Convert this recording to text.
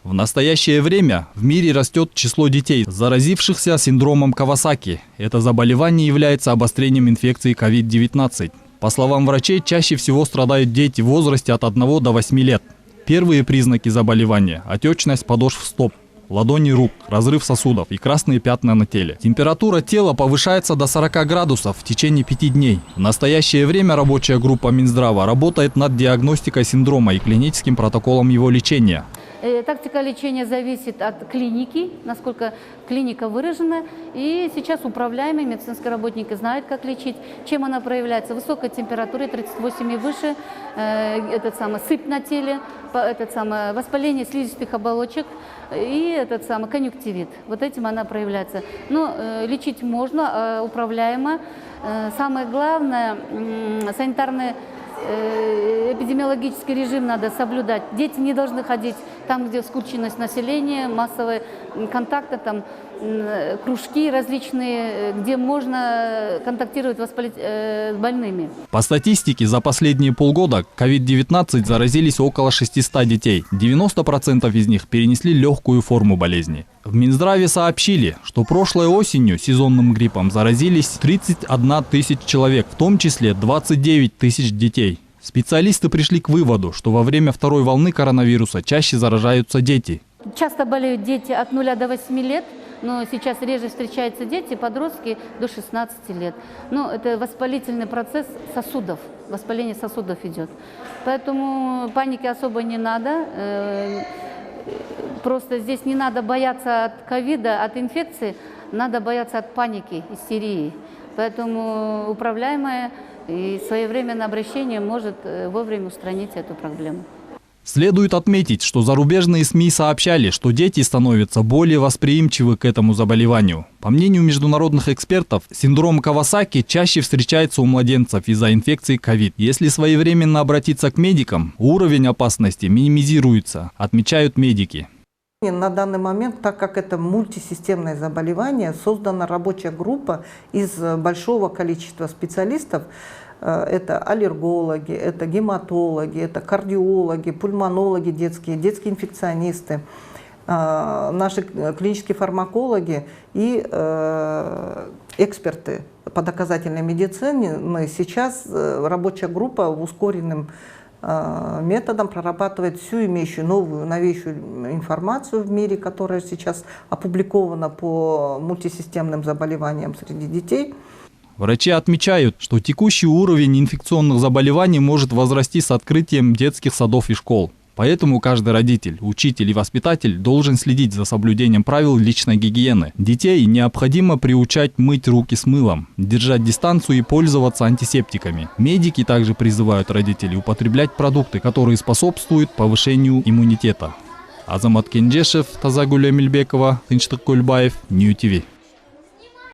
В настоящее время в мире растет число детей, заразившихся синдромом Кавасаки. Это заболевание является обострением инфекции COVID-19. По словам врачей, чаще всего страдают дети в возрасте от 1 до 8 лет. Первые признаки заболевания – отечность подошв стоп, ладони рук, разрыв сосудов и красные пятна на теле. Температура тела повышается до 40 градусов в течение 5 дней. В настоящее время рабочая группа Минздрава работает над диагностикой синдрома и клиническим протоколом его лечения. Тактика лечения зависит от клиники, насколько клиника выражена. И сейчас управляемые медицинские работники знают, как лечить. Чем она проявляется? Высокая температура, 38 и выше, сыпь на теле, воспаление слизистых оболочек и конъюнктивит. Вот этим она проявляется. Но лечить можно, управляемо. Самое главное, санитарный эпидемиологический режим надо соблюдать. Дети не должны ходить там, где скученность населения, массовые контакты, там, кружки различные, где можно контактировать с больными. По статистике, за последние полгода COVID-19 заразились около 600 детей. 90% из них перенесли легкую форму болезни. В Минздраве сообщили, что прошлой осенью сезонным гриппом заразились 31 тысяч человек, в том числе 29 тысяч детей. Специалисты пришли к выводу, что во время второй волны коронавируса чаще заражаются дети. Часто болеют дети от 0 до 8 лет, но сейчас реже встречаются дети, подростки до 16 лет. Но это воспалительный процесс сосудов, воспаление сосудов идет. Поэтому паники особо не надо. Просто здесь не надо бояться от ковида, от инфекции, надо бояться от паники, истерии. Поэтому управляемое и своевременное обращение может вовремя устранить эту проблему. Следует отметить, что зарубежные СМИ сообщали, что дети становятся более восприимчивы к этому заболеванию. По мнению международных экспертов, синдром Кавасаки чаще встречается у младенцев из-за инфекции COVID. Если своевременно обратиться к медикам, уровень опасности минимизируется, отмечают медики. На данный момент, так как это мультисистемное заболевание, создана рабочая группа из большого количества специалистов. Это аллергологи, это гематологи, это кардиологи, пульмонологи детские инфекционисты, наши клинические фармакологи и эксперты по доказательной медицине. Сейчас рабочая группа ускоренным методом прорабатывает всю имеющую новейшую информацию в мире, которая сейчас опубликована по мультисистемным заболеваниям среди детей. Врачи отмечают, что текущий уровень инфекционных заболеваний может возрасти с открытием детских садов и школ. Поэтому каждый родитель, учитель и воспитатель должен следить за соблюдением правил личной гигиены. Детей необходимо приучать мыть руки с мылом, держать дистанцию и пользоваться антисептиками. Медики также призывают родителей употреблять продукты, которые способствуют повышению иммунитета. Азамат Кенджешев, Тазагуль Эмильбекова, Тынчтык Кульбаев, Нью ТВ.